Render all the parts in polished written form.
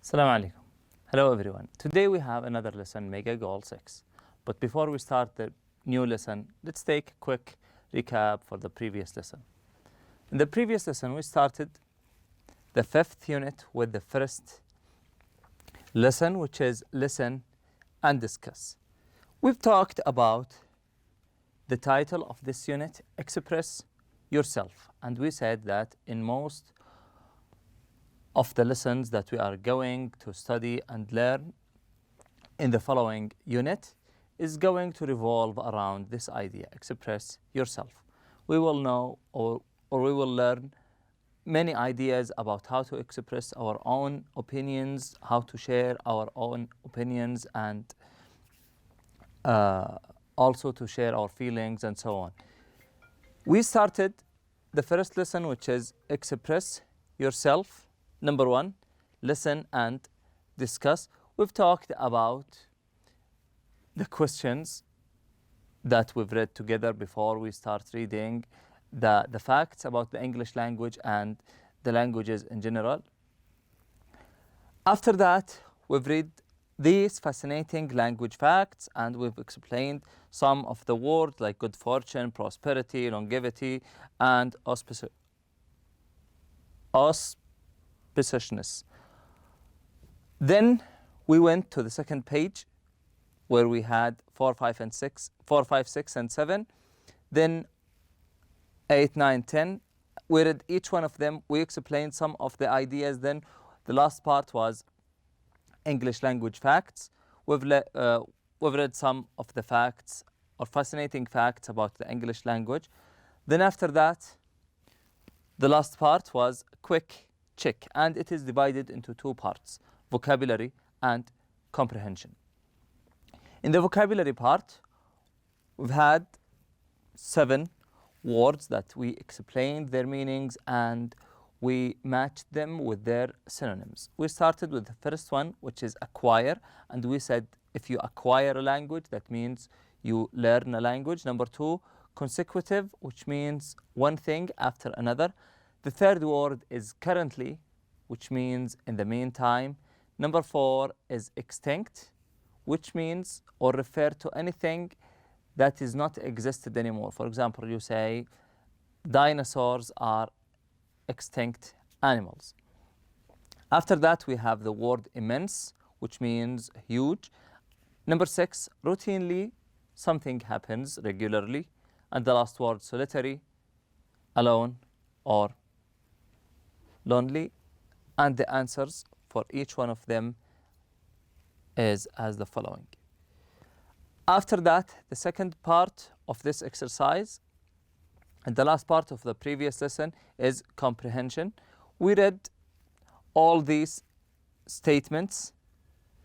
Assalamu alaikum. Hello everyone. Today we have another lesson, Mega Goal 6. But before we start the new lesson, let's take a quick recap for the previous lesson. In the previous lesson, we started the 5th unit with the first lesson, which is listen and discuss. We've talked about the title of this unit, Express Yourself. And we said that in most of the lessons that we are going to study and learn in the following unit is going to revolve around this idea, express yourself. We will know or we will learn many ideas about how to express our own opinions, how to share our own opinions, and also to share our feelings and so on. We started the first lesson, which is express yourself. Number 1, listen and discuss. We've talked about the questions that we've read together before we start reading the facts about the English language and the languages in general. After that, we've read these fascinating language facts and we've explained some of the words like good fortune, prosperity, longevity, and auspiciousness. Then we went to the second page where we had 4, 5, 6, and 7. Then 8, 9, 10. We read each one of them. We explained some of the ideas. Then the last part was English language facts. We've read some of the facts or fascinating facts about the English language. Then after that, the last part was quick check, and it is divided into 2 parts, vocabulary and comprehension. In the vocabulary part, we've had 7 words that we explained their meanings and we matched them with their synonyms. We started with the first one, which is acquire, and we said if you acquire a language, that means you learn a language. Number 2, consecutive, which means one thing after another. The third word is currently, which means in the meantime. Number 4 is extinct, which means or refer to anything that is not existed anymore. For example, you say dinosaurs are extinct animals. After that, we have the word immense, which means huge. Number 6, routinely, something happens regularly. And the last word, solitary, alone, or lonely. And the answers for each one of them is as the following. After that, the second part of this exercise and the last part of the previous lesson is comprehension. We read all these statements.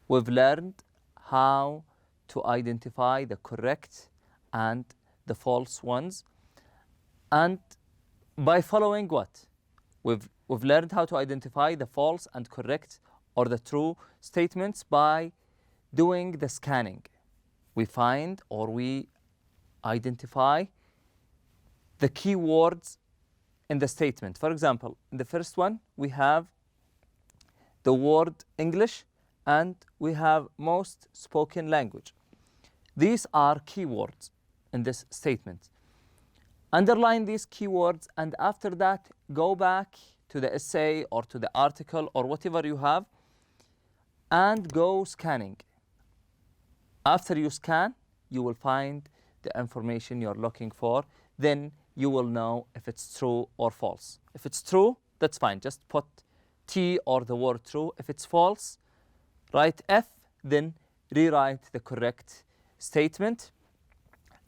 We've learned how to identify the correct and the false ones. And by following what? We've learned how to identify the false and correct or the true statements by doing the scanning. We find or we identify the key words in the statement. For example, in the first one, we have the word English and we have most spoken language. These are keywords in this statement. Underline these keywords and after that, go back to the essay or to the article or whatever you have and go scanning. After you scan, you will find the information you're looking for. Then you will know if it's true or false. If it's true, that's fine. Just put T or the word true. If it's false, write F, then rewrite the correct statement.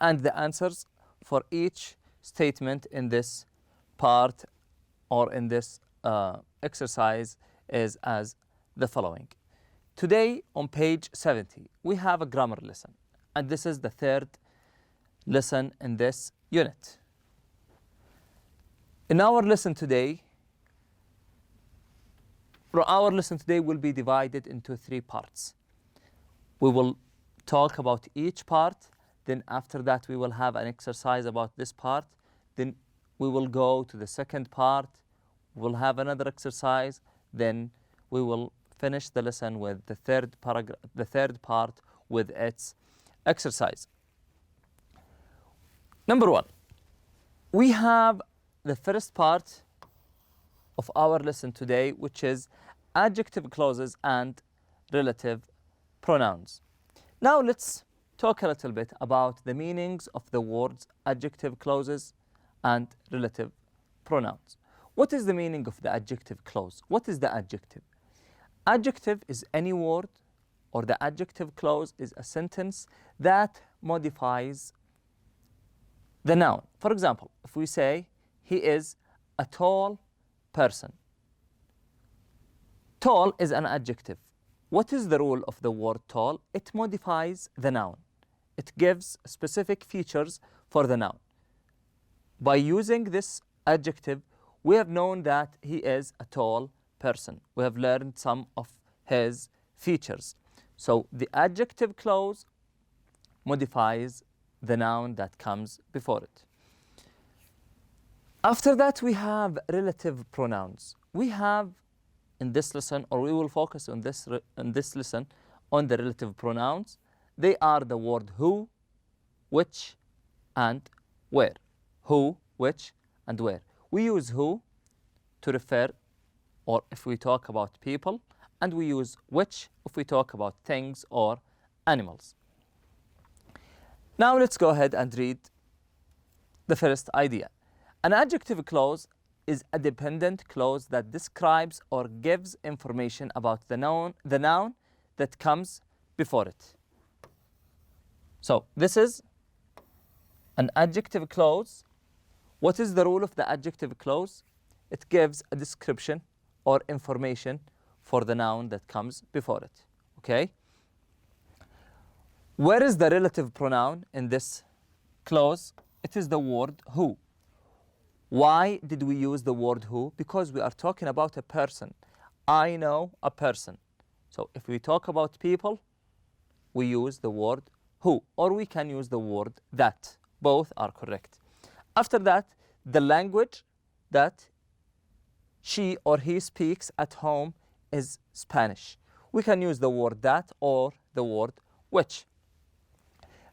And the answers for each statement in this part or in this exercise is as the following. Today on page 70, we have a grammar lesson. And this is the third lesson in this unit. In our lesson today will be divided into 3 parts. We will talk about each part. Then after that, we will have an exercise about this part. Then we will go to the second part. We'll have another exercise. Then we will finish the lesson with the third paragraph, the third part with its exercise. Number one, we have the first part of our lesson today, which is adjective clauses and relative pronouns. Now let's talk a little bit about the meanings of the words adjective clauses and relative pronouns. What is the meaning of the adjective clause? What is the adjective? Adjective is any word, or the adjective clause is a sentence that modifies the noun. For example, if we say, he is a tall person. Tall is an adjective. What is the rule of the word tall? It modifies the noun. It gives specific features for the noun. By using this adjective, we have known that he is a tall person. We have learned some of his features. So the adjective clause modifies the noun that comes before it. After that, we have relative pronouns. We have in this lesson, or we will focus on this lesson on the relative pronouns. They are the word who, which, and where. Who, which, and where. We use who to refer, or if we talk about people, and we use which if we talk about things or animals. Now let's go ahead and read the first idea. An adjective clause is a dependent clause that describes or gives information about the noun that comes before it. So this is an adjective clause. What is the rule of the adjective clause? It gives a description or information for the noun that comes before it. Okay? Where is the relative pronoun in this clause? It is the word who. Why did we use the word who? Because we are talking about a person. I know a person. So if we talk about people, we use the word who, or we can use the word that. Both are correct. After that, the language that she or he speaks at home is Spanish. We can use the word that or the word which.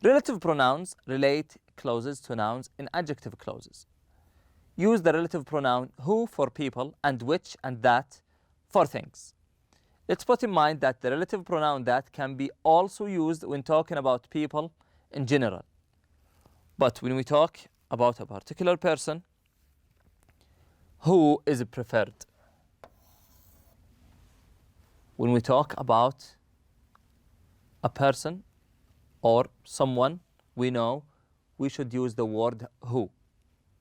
Relative pronouns relate clauses to nouns in adjective clauses. Use the relative pronoun who for people and which and that for things. Let's put in mind that the relative pronoun that can be also used when talking about people in general. But when we talk about a particular person, who is preferred. When we talk about a person or someone we know, we should use the word who.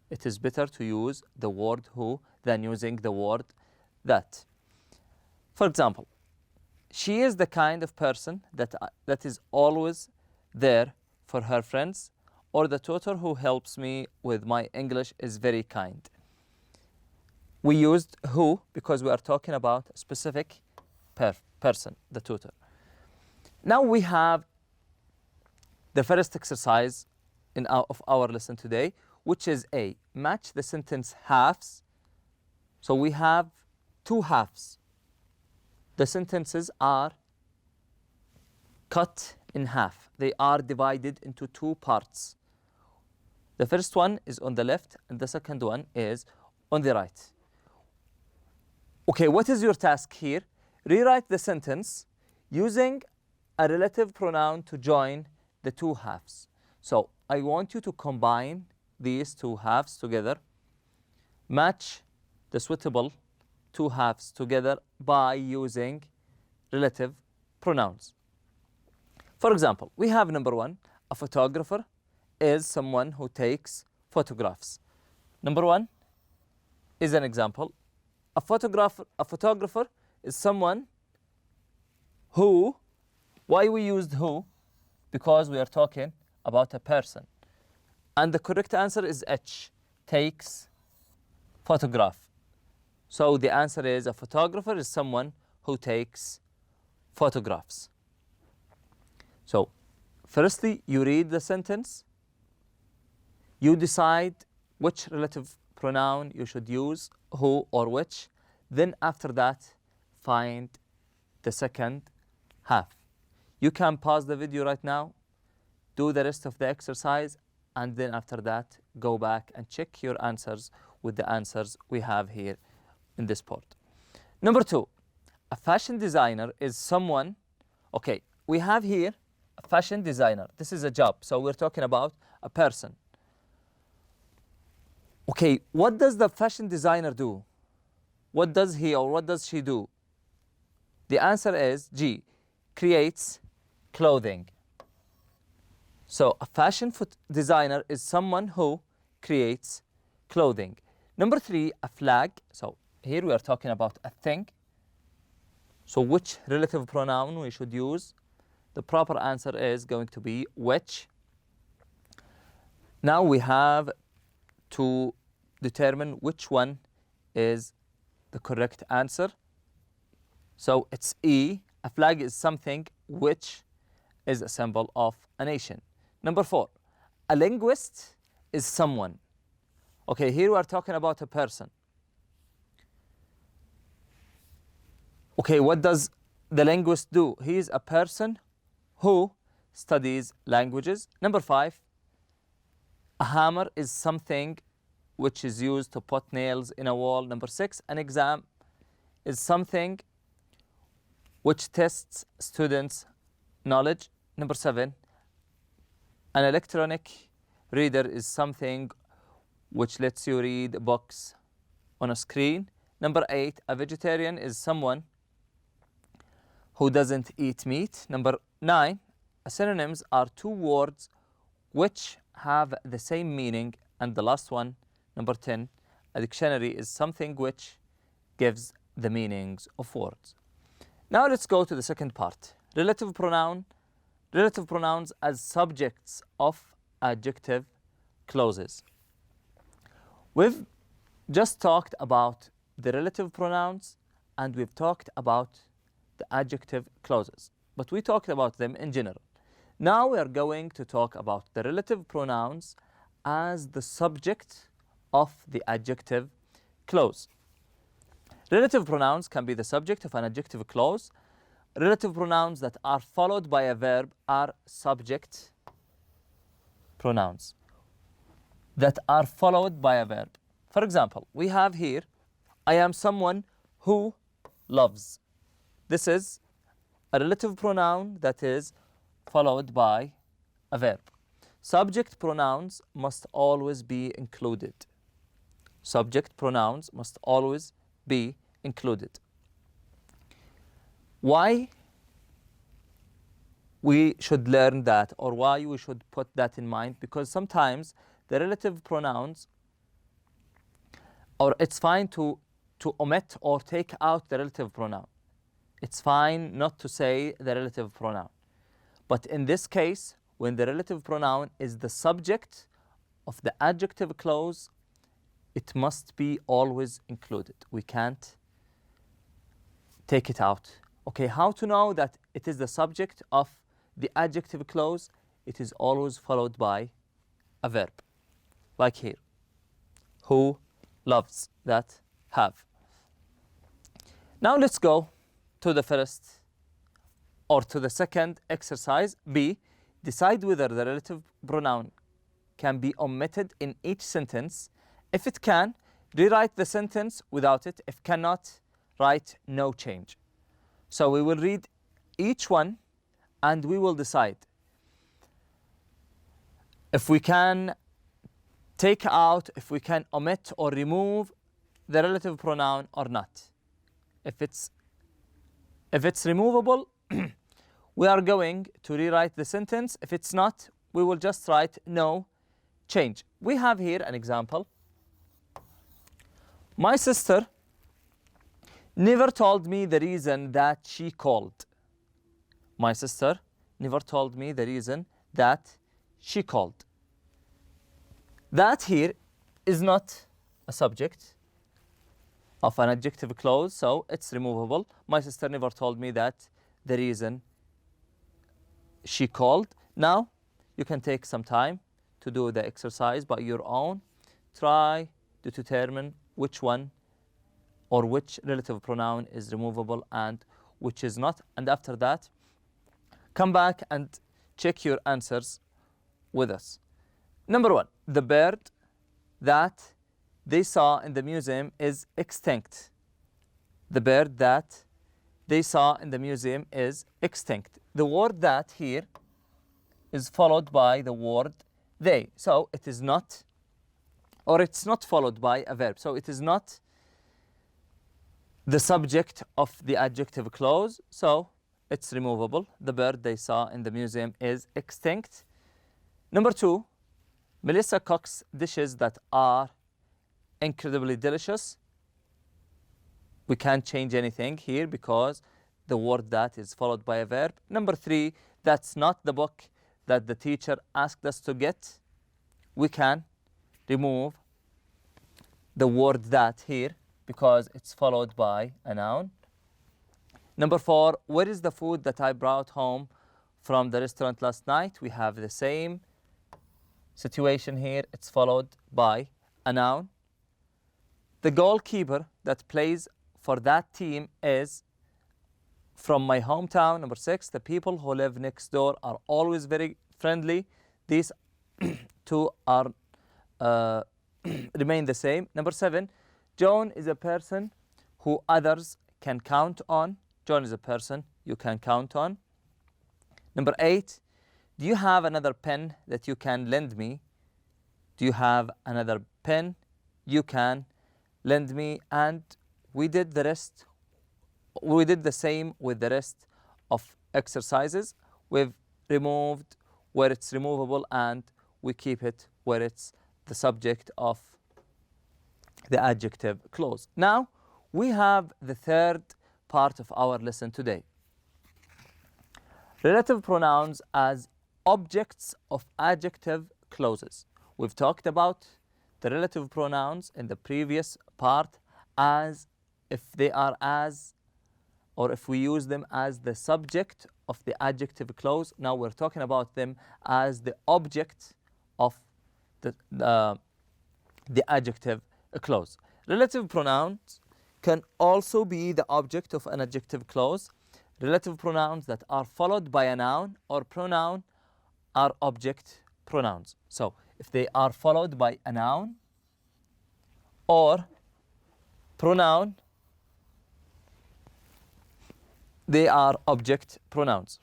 It is better to use the word who than using the word that. For example, she is the kind of person that is always there for her friends, or the tutor who helps me with my English is very kind. We used who because we are talking about a specific person, the tutor. Now we have the first exercise of our lesson today, which is A, match the sentence halves. So we have two halves. The sentences are cut in half. They are divided into two parts. The first one is on the left and the second one is on the right. Okay, what is your task here? Rewrite the sentence using a relative pronoun to join the two halves. So I want you to combine these two halves together, match the suitable two halves together by using relative pronouns. For example, we have number one, a photographer is someone who takes photographs. Number one is an example. A photographer is someone who, why we used who? Because we are talking about a person. And the correct answer is H, takes photograph. So the answer is a photographer is someone who takes photographs. So firstly, you read the sentence, you decide which relative pronoun you should use, who or which. Then after that, find the second half. You can pause the video right now, do the rest of the exercise, and then after that, go back and check your answers with the answers we have here in this board. Number 2, a fashion designer is someone, okay, we have here a fashion designer. This is a job, so we're talking about a person. Okay, what does the fashion designer do? What does he or what does she do? The answer is G, creates clothing. So a fashion designer is someone who creates clothing. Number 3, a flag. So here we are talking about a thing. So which relative pronoun we should use? The proper answer is going to be which. Now we have to determine which one is the correct answer. So it's E. A flag is something which is a symbol of a nation. Number 4, a linguist is someone. Okay, here we are talking about a person. Okay, what does the linguist do? He is a person who studies languages. Number 5, a hammer is something which is used to put nails in a wall. Number 6, an exam is something which tests students' knowledge. Number 7, an electronic reader is something which lets you read books on a screen. Number 8, a vegetarian is someone who doesn't eat meat. Number 9, synonyms are 2 words which have the same meaning. And the last one, number 10, a dictionary is something which gives the meanings of words. Now let's go to the second part. Relative pronouns as subjects of adjective clauses. We've just talked about the relative pronouns and we've talked about the adjective clauses, but we talked about them in general. Now we are going to talk about the relative pronouns as the subject of the adjective clause. Relative pronouns can be the subject of an adjective clause. Relative pronouns that are followed by a verb are subject pronouns that are followed by a verb. For example, we have here, I am someone who loves. This is a relative pronoun that is followed by a verb. Subject pronouns must always be included. Subject pronouns must always be included. Why we should learn that, or why we should put that in mind? Because sometimes the relative pronouns, or it's fine to omit or take out the relative pronoun. It's fine not to say the relative pronoun. But in this case, when the relative pronoun is the subject of the adjective clause, it must be always included. We can't take it out. Okay, how to know that it is the subject of the adjective clause? It is always followed by a verb, like here. Who loves, that have. Now let's go to the first or to the second exercise. B, decide whether the relative pronoun can be omitted in each sentence. If it can, rewrite the sentence without it. If cannot, write no change. So we will read each one and we will decide if we can take out, if we can omit or remove the relative pronoun or not. If it's removable, we are going to rewrite the sentence. If it's not, we will just write no change. We have here an example. My sister never told me the reason that she called. My sister never told me the reason that she called. That here is not a subject of an adjective clause, so it's removable. My sister never told me that the reason she called. Now, you can take some time to do the exercise by your own. Try to determine which one or which relative pronoun is removable and which is not, and after that, come back and check your answers with us. Number 1, the bird that they saw in the museum is extinct. The bird that they saw in the museum is extinct. The word that here is followed by the word they. So it is not, or it's not followed by a verb. So it is not the subject of the adjective clause. So it's removable. The bird they saw in the museum is extinct. Number 2, Melissa cooks dishes that are incredibly delicious. We can't change anything here because the word that is followed by a verb. Number 3, that's not the book that the teacher asked us to get. We can remove the word that here because it's followed by a noun. Number 4, where is the food that I brought home from the restaurant last night? We have the same situation here. It's followed by a noun. The goalkeeper that plays for that team is from my hometown. Number 6, the people who live next door are always very friendly. These two are remain the same. Number 7, John is a person who others can count on. John is a person you can count on. Number 8, do you have another pen that you can lend me? Do you have another pen you can lend me? And we did the rest. We did the same with the rest of exercises. We've removed where it's removable and we keep it where it's the subject of the adjective clause. Now we have the third part of our lesson today. Relative pronouns as objects of adjective clauses. We've talked about the relative pronouns in the previous part as if they are as, or if we use them as the subject of the adjective clause. Now we're talking about them as the object of the adjective clause. Relative pronouns can also be the object of an adjective clause. Relative pronouns that are followed by a noun or pronoun are object pronouns. So if they are followed by a noun or pronoun, they are object pronouns.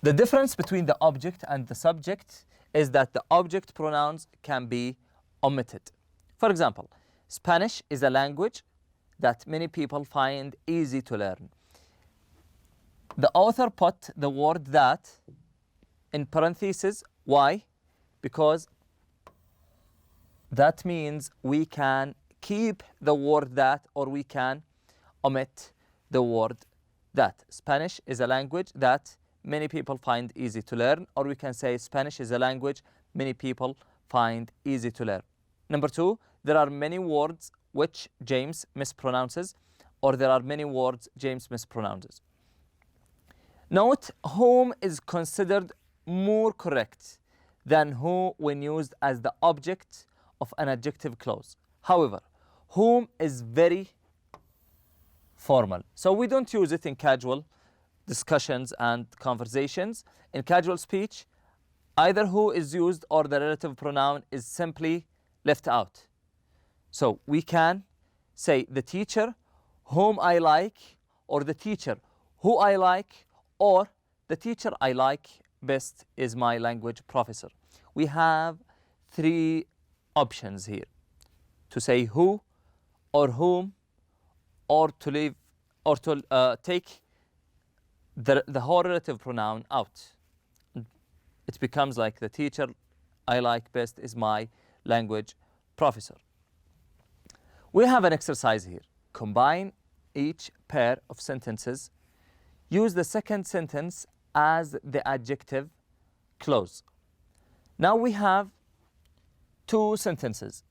The difference between the object and the subject is that the object pronouns can be omitted. For example, Spanish is a language that many people find easy to learn. The author put the word that in parentheses. Why? Because that means we can keep the word that or we can omit the word that. Spanish is a language that many people find easy to learn, or we can say Spanish is a language many people find easy to learn. Number 2, there are many words which James mispronounces, or there are many words James mispronounces. Note whom is considered more correct than who when used as the object of an adjective clause. However, whom is very formal, so we don't use it in casual discussions and conversations. In casual speech, either who is used or the relative pronoun is simply left out. So we can say the teacher whom I like, or the teacher who I like, or the teacher I like best is my language professor. We have 3 options here: to say who or whom, or to leave, or to take the whole relative pronoun out. It becomes like the teacher I like best is my language professor. We have an exercise here. Combine each pair of sentences. Use the second sentence as the adjective clause. Now we have 2 sentences.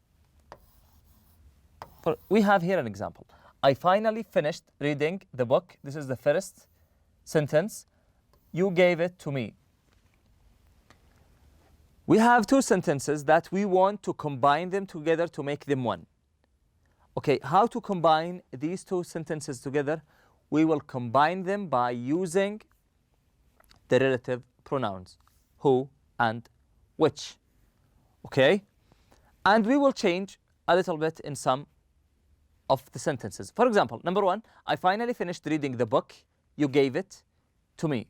We have here an example. I finally finished reading the book. This is the first sentence. You gave it to me. We have 2 sentences that we want to combine them together to make them one. Okay, how to combine these two sentences together? We will combine them by using the relative pronouns, who and which. Okay? And we will change a little bit in some of the sentences. For example, number one, I finally finished reading the book you gave it to me.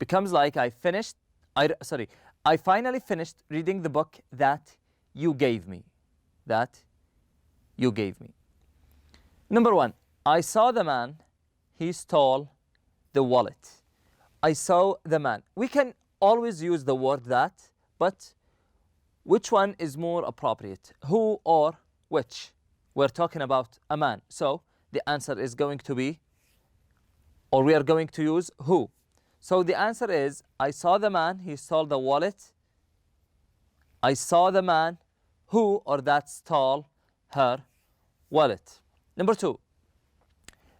Becomes like I finally finished reading the book that you gave me. That you gave me. Number one, I saw the man, he stole the wallet. I saw the man. We can always use the word that, but which one is more appropriate? Who or which? We're talking about a man. So the answer is going to be, or we are going to use who. So the answer is, I saw the man, he stole the wallet. I saw the man who or that stole her wallet. Number two,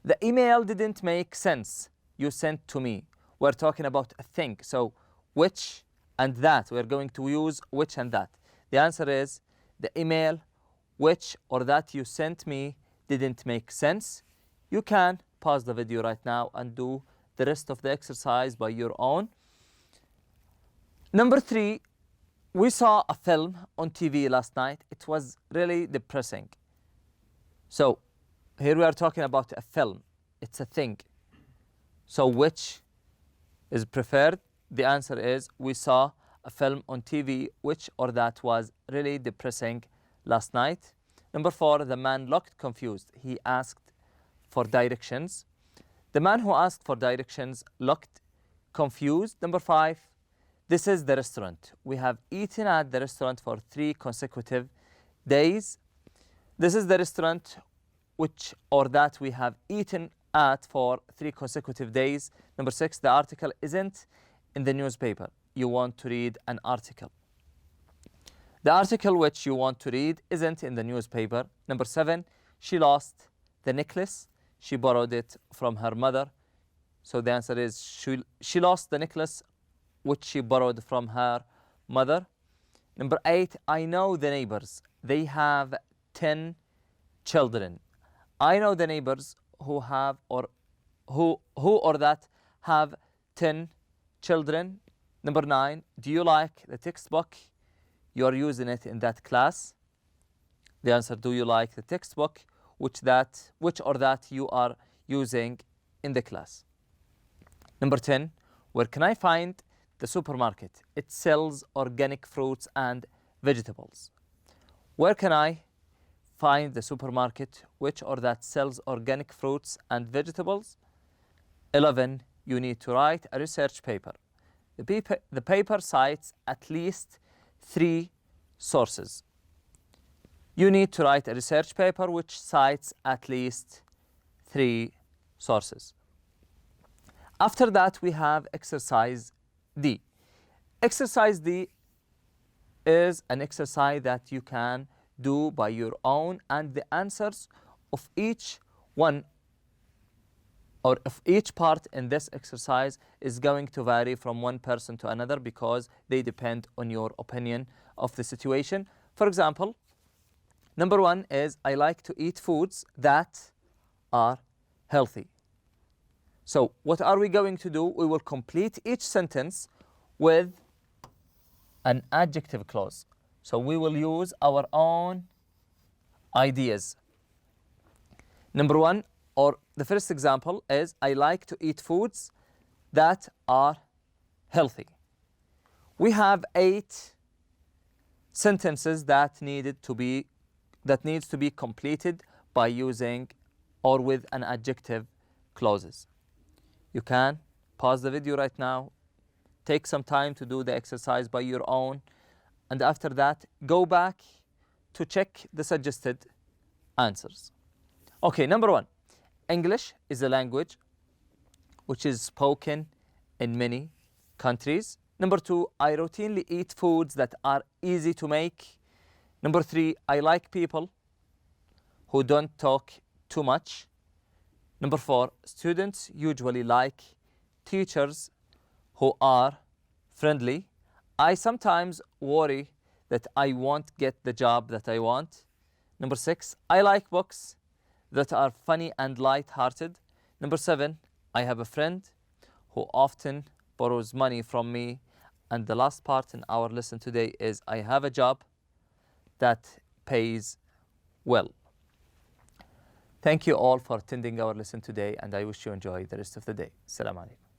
the email didn't make sense you sent to me. We're talking about a thing. So which and that. We're going to use which and that. The answer is, the email which or that you sent me didn't make sense. You can pause the video right now and do the rest of the exercise by your own. Number three, we saw a film on TV last night. It was really depressing. So here we are talking about a film. It's a thing. So which is preferred? The answer is, we saw a film on TV which or that was really depressing last night. Number four, the man looked confused. He asked for directions. The man who asked for directions looked confused. Number five, this is the restaurant. We have eaten at the restaurant for 3 consecutive days. This is the restaurant which or that we have eaten at for 3 consecutive days. Number six, the article isn't in the newspaper. You want to read an article. The article which you want to read isn't in the newspaper. Number seven, she lost the necklace. She borrowed it from her mother. So the answer is, she lost the necklace which she borrowed from her mother. Number eight, I know the neighbors. They have 10 children. I know the neighbors who have or who or that have 10 children. Number nine, do you like the textbook? You are using it in that class. The answer, do you like the textbook which or that you are using in the class? Number 10, where can I find the supermarket? It sells organic fruits and vegetables. Where can I find the supermarket which or that sells organic fruits and vegetables? 11, you need to write a research paper. The paper cites at least 3 sources. You need to write a research paper which cites at least 3 sources. After that, we have exercise D. Exercise D is an exercise that you can do by your own, and the answers of each one or of each part in this exercise is going to vary from one person to another because they depend on your opinion of the situation. For example, number one is, I like to eat foods that are healthy. So what are we going to do? We will complete each sentence with an adjective clause. So we will use our own ideas. Number one, or the first example is, I like to eat foods that are healthy. We have 8 sentences that needs to be completed by using or with an adjective clauses. You can pause the video right now, take some time to do the exercise by your own, and after that, go back to check the suggested answers. Okay, number one, English is a language which is spoken in many countries. Number two, I routinely eat foods that are easy to make. Number three, I like people who don't talk too much. Number four, students usually like teachers who are friendly. I sometimes worry that I won't get the job that I want. Number 6, I like books that are funny and light-hearted. Number 7, I have a friend who often borrows money from me. And the last part in our lesson today is I have a job that pays well. Thank you all for attending our lesson today, and I wish you enjoy the rest of the day. Assalamu alaikum.